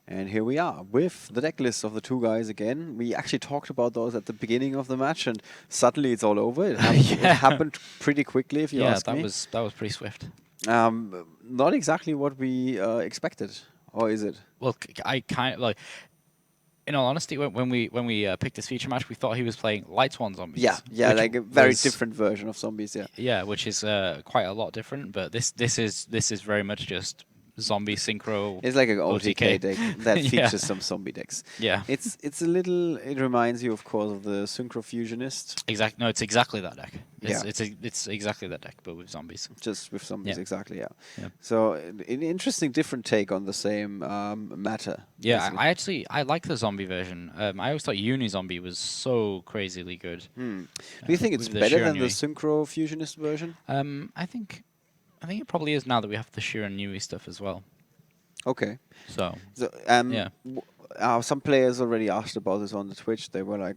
And here we are with the deck list of the two guys again. We actually talked about those at the beginning of the match, and suddenly it's all over. It happened pretty quickly, if you ask me. Yeah, that was pretty swift. Not exactly what we expected, or is it? Well, I kind of like. In all honesty, when we picked this feature match, we thought he was playing Light Swan Zombies. Yeah, like a very different version of Zombies. Yeah. Yeah, which is quite a lot different. But this is very much just zombie synchro. It's like an OTK deck that features Yeah. some zombie decks. Yeah. It's a little. It reminds you, of course, of the Synchro Fusionist. Exactly. No, it's exactly that deck. Yeah. It's exactly that deck, but with zombies. Just with zombies, Yeah. exactly. Yeah. Yeah. So an interesting, different take on the same matter. Yeah, basically. I like the zombie version. I always thought Uni Zombie was so crazily good. Do you think it's with the better Shiran than the Yui. Synchro Fusionist version? I think it probably is now that we have the Shiran Yui stuff as well. Okay. So So, yeah. Some players already asked about this on the Twitch. They were like,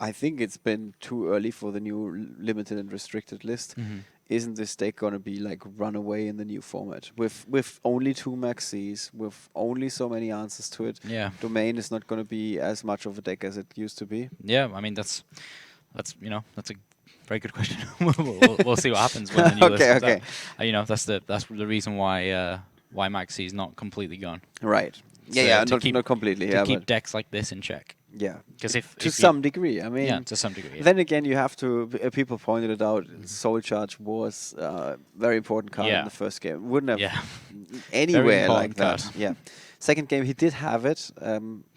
I think it's been too early for the new limited and restricted list. Mm-hmm. Isn't this deck going to be like run away in the new format? With only 2 maxis, with only so many answers to it, Yeah. Domain is not going to be as much of a deck as it used to be. Yeah, I mean that's a very good question. we'll see what happens when the new list comes out. That's the reason why Maxi is not completely gone. Right. So Yeah, to not completely. To Yeah, keep but decks like this in check. yeah. Because To some degree, I mean, yeah, to some degree. Yeah. then again, you have to. People pointed it out. Soul Charge was a very important card Yeah. in the first game. Wouldn't have Yeah. anywhere like important that. card. Yeah. Second game, he did have it.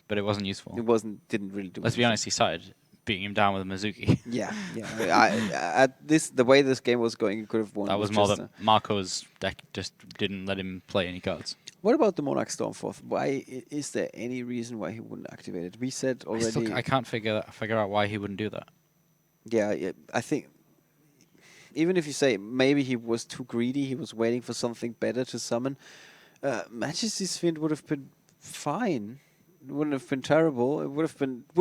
But it wasn't useful. It didn't really do. Let's be anything. honest, he started beating him down with a Mizuki. Yeah, yeah. The way this game was going, he could have won. That with was more just that Marco's deck just didn't let him play any cards. What about the Monarch Stormforth? Why is there any reason why he wouldn't activate it? We said already. I can't figure out why he wouldn't do that. Yeah, I think even if you say maybe he was too greedy, he was waiting for something better to summon. Majesty's Fiend would have been fine. It wouldn't have been terrible. It would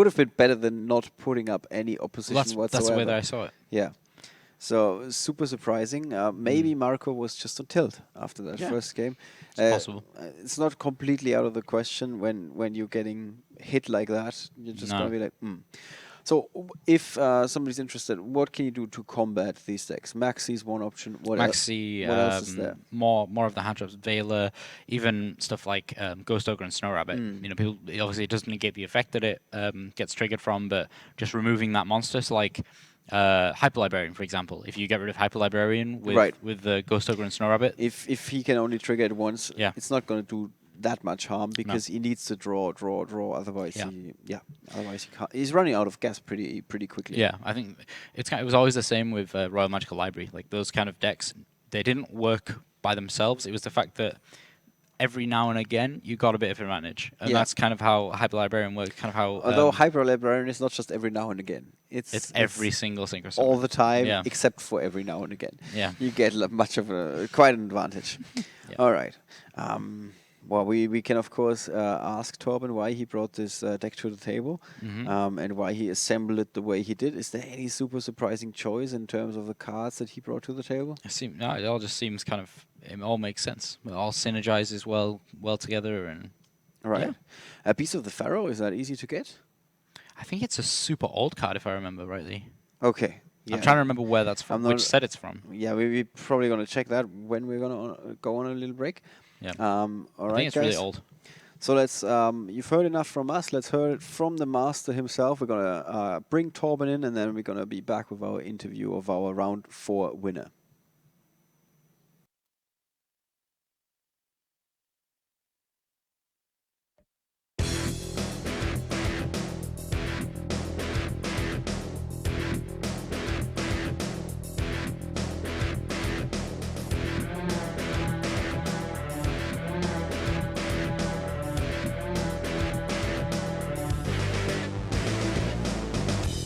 have been better than not putting up any opposition whatsoever. That's the way that I saw it. Yeah. So super surprising. Maybe Marco was just on tilt after that first game. It's possible. It's not completely out of the question when you're getting hit like that. You're just gonna be like, So if somebody's interested, what can you do to combat these decks? Maxi's one option. What else is there? More of the hand drops, Veiler, even stuff like Ghost Ogre and Snow Rabbit. People obviously it doesn't negate the effect that it gets triggered from, but just removing that monster. So like Hyper Librarian, for example. If you get rid of Hyper Librarian with the Ghost Ogre and Snow Rabbit, if he can only trigger it once, Yeah. it's not going to do that much harm because he needs to draw. Otherwise, otherwise he can't. He's running out of gas pretty quickly. yeah, I think it was always the same with Royal Magical Library. Like those kind of decks, they didn't work by themselves. It was the fact that every now and again you got a bit of advantage, and that's kind of how Hyper Librarian works. Kind of how Although Hyper Librarian is not just every now and again. it's every single synchro all summon. the time, Yeah. except for every now and again. Yeah. You get much of quite an advantage. Yeah. All right. Well, we can of course ask Torben why he brought this deck to the table, and why he assembled it the way he did. Is there any super surprising choice in terms of the cards that he brought to the table? It all just seems kind of it all makes sense. It all synergizes well together, and Right. Yeah. A piece of the Pharaoh, is that easy to get? I think it's a super old card if I remember rightly. Okay. I'm trying to remember where that's from, I'm which not- set it's from. Yeah, we're probably going to check that when we're going to go on a little break. Yeah, All I right, think it's guys. really old. So let's. You've heard enough from us. Let's hear it from the master himself. We're gonna bring Torben in, and then we're gonna be back with our interview of our round 4 winner.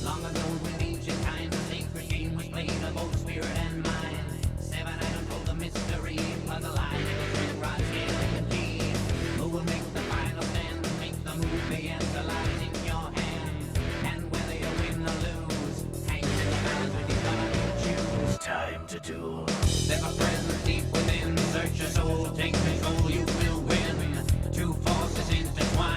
Long ago in ancient times, a sacred game was played of both spirit and mind. 7 items hold the mystery, puzzle line, ring rod, scale, and lead. Who will make the final stand? Make the move, the answer lies in your hand. And whether you win or lose, hangs in the balance with each one you choose. Time to duel. There's a presence deep within. Search your soul, take control, you will win. Two forces intertwine.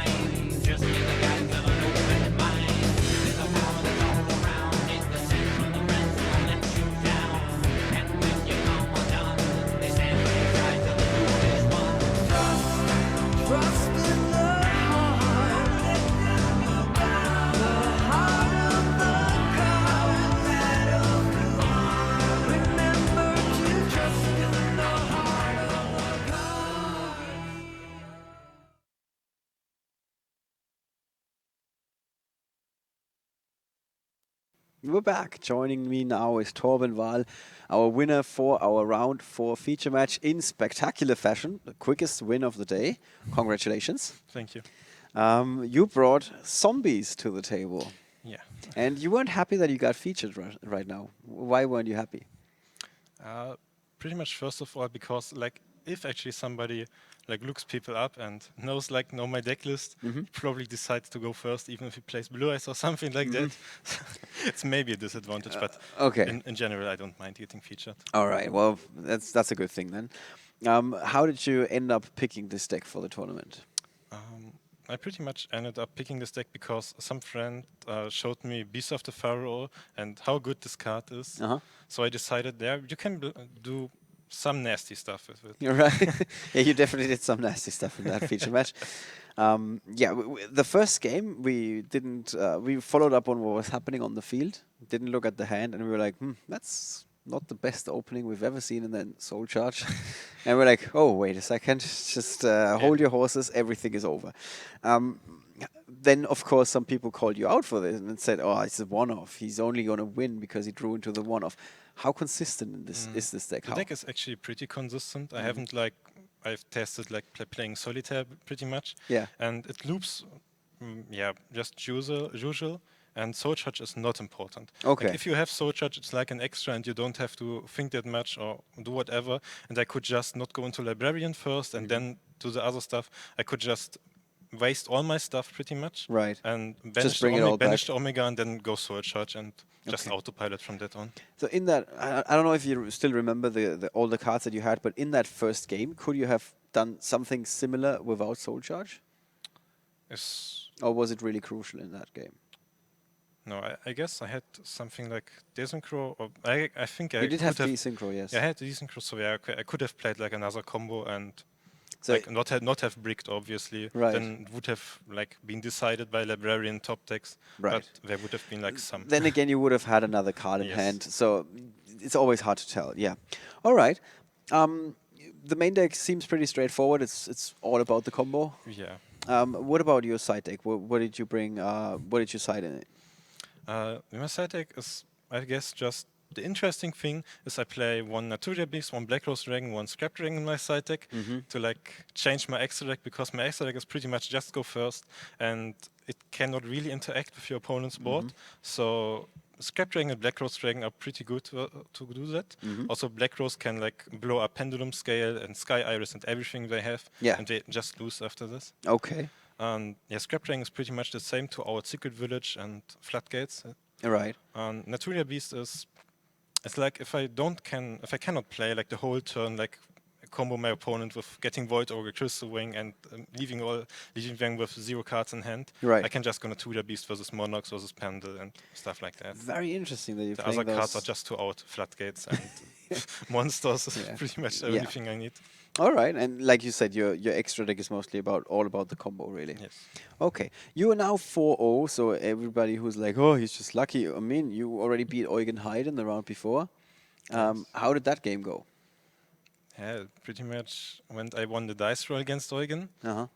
We're back. Joining me now is Torben Wahl, our winner for our round 4 feature match in spectacular fashion, the quickest win of the day. Congratulations. Thank you. You brought zombies to the table, Yeah. and you weren't happy that you got featured right now. Why weren't you happy? Pretty much first of all because like if actually somebody like looks people up and knows like know my deck list, probably decides to go first even if he plays blue eyes or something like that. It's maybe a disadvantage, but Okay. in general I don't mind getting featured. All right. Well, that's a good thing then. How did you end up picking this deck for the tournament? I pretty much ended up picking this deck because some friend showed me Beast of the Pharaoh and how good this card is. So I decided there you can do some nasty stuff with it. You're right. Yeah, you definitely did some nasty stuff in that feature match. Yeah, the first game we didn't. We followed up on what was happening on the field. Didn't look at the hand, and we were like, that's not the best opening we've ever seen in the Soul Charge. And we're like, oh, wait a second, just hold your horses, everything is over. Then, of course, some people called you out for this and said, oh, it's a one-off. He's only going to win because he drew into the one-off. How consistent in this is this deck? The deck is actually pretty consistent. I haven't I've tested like playing solitaire pretty much. Yeah. And it loops, just usual. And Soul Charge is not important. Okay. Like if you have Soul Charge, it's like an extra and you don't have to think that much or do whatever. And I could just not go into Librarian first and then do the other stuff. I could just waste all my stuff pretty much. Right. And Just bring it all back. banish the Omega and then go Soul Charge and just autopilot from that on. So in that, I don't know if you still remember all the cards that you had, but in that first game, could you have done something similar without Soul Charge? Yes. Or was it really crucial in that game? No, I guess I had something like Desynchro, or I think I You did have could Desynchro, yes. Yeah, I had Desynchro, so yeah, I could have played like another combo and So like not have bricked, obviously. Right. Then it would have like been decided by Librarian top decks. Right. But there would have been like some. then again, you would have had another card in Yes. hand, so it's always hard to tell. Yeah. All right. The main deck seems pretty straightforward. It's all about the combo. Yeah. What about your side deck? What did you bring? What did you side in it? My side deck is, I guess, just the interesting thing is I play one Naturia Beast, one Black Rose Dragon, one Scrap Dragon in my side deck to like change my extra deck because my extra deck is pretty much just go first and it cannot really interact with your opponent's board. So Scrap Dragon and Black Rose Dragon are pretty good to do that. Also, Black Rose can like blow up Pendulum Scale and Sky Iris and everything they have, Yeah. and they just lose after this. Okay. Yeah, Scrap Dragon is pretty much the same to our Secret Village and Floodgates. All right. Naturia Beast is, it's like if I cannot play like the whole turn, like combo my opponent with getting Void Ogre, Crystal Wing, and leaving them with 0 cards in hand. Right. I can just go Naturia Beast versus Monarchs versus Pendle and stuff like that. Very interesting that you're The playing other cards those. are just to out Floodgates and monsters. Yeah. Pretty much the Yeah. only thing I need. All right, and like you said, your extra deck is mostly all about the combo, really. Yes. Okay, you are now 4-0, so everybody who's like, oh, he's just lucky. I mean, you already beat Eugen Hyde in the round before. How did that game go? Yeah, pretty much when I won the dice roll against Eugen. Uh-huh.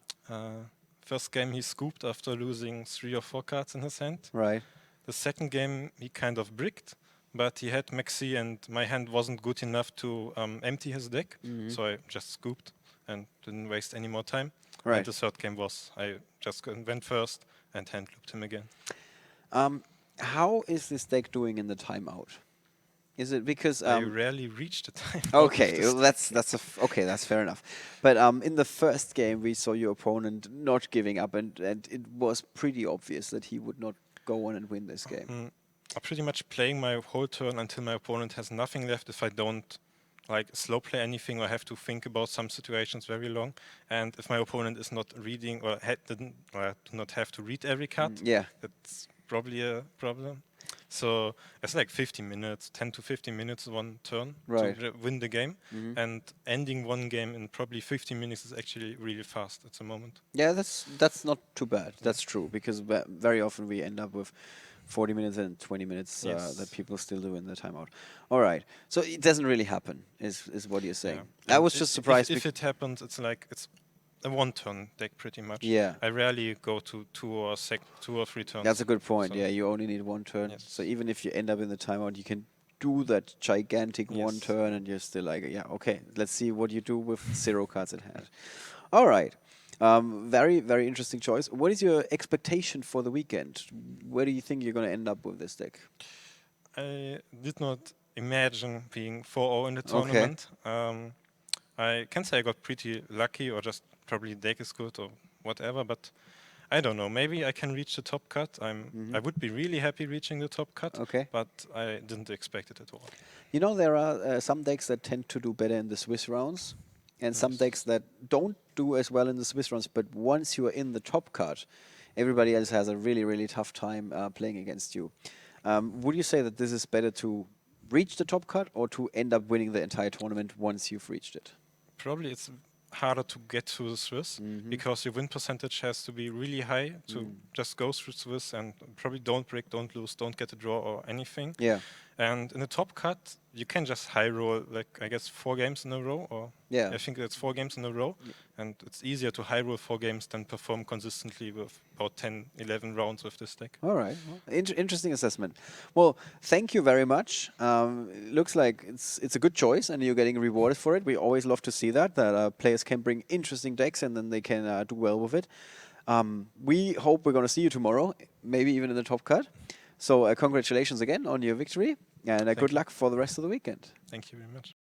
First game he scooped after losing 3 or 4 cards in his hand. Right. The second game he kind of bricked, but he had Maxi and my hand wasn't good enough to empty his deck, so I just scooped and didn't waste any more time. Right. And the third game was I just went first and hand looped him again. How is this deck doing in the timeout? Is it because I rarely reach the time. okay, well, that's fair enough. But in the first game, we saw your opponent not giving up, and it was pretty obvious that he would not go on and win this game. I'm pretty much playing my whole turn until my opponent has nothing left if I don't like slow play anything or have to think about some situations very long. And if my opponent is not reading or do not have to read every card, Yeah. that's probably a problem. So it's like 15 minutes, 10 to 15 minutes one turn Right. to win the game. And ending one game in probably 15 minutes is actually really fast at the moment. Yeah, that's not too bad. That's true, because very often we end up with 40 minutes and 20 minutes Yes. that people still do in the timeout. All right, so it doesn't really happen, is what you're saying. Yeah. I was just surprised. If it happens, it's like a one-turn deck pretty much. Yeah. I rarely go to 2 or 3 turns. That's a good point. So Yeah, you only need one turn. Yes. So even if you end up in the timeout, you can do that gigantic one Yes. turn, and you're still like, yeah, okay, let's see what you do with 0 cards in hand. All right. Very, very interesting choice. What is your expectation for the weekend? Where do you think you're going to end up with this deck? I did not imagine being 4-0 in the Okay. tournament. I can say I got pretty lucky, or just probably deck is good or whatever, but I don't know. Maybe I can reach the top cut. I would be really happy reaching the top cut, Okay. but I didn't expect it at all. You know, there are some decks that tend to do better in the Swiss rounds, and some Yes. decks that don't do as well in the Swiss rounds, but once you are in the top cut, everybody else has a really, really tough time playing against you. Would you say that this is better to reach the top cut or to end up winning the entire tournament once you've reached it? Probably it's harder to get to the Swiss because your win percentage has to be really high to just go through Swiss, and probably don't break, don't lose, don't get a draw or anything. Yeah. And in the top cut, you can just high roll, like, I guess 4 games in a row, or Yeah. I think it's 4 games in a row. And it's easier to high roll 4 games than perform consistently with about 10, 11 rounds with this deck. All right. Well, interesting assessment. Well, thank you very much. Looks like it's a good choice, and you're getting rewarded for it. We always love to see that players can bring interesting decks, and then they can do well with it. We hope we're going to see you tomorrow, maybe even in the top cut. So congratulations again on your victory, and good you. luck for the rest of the weekend. Thank you very much.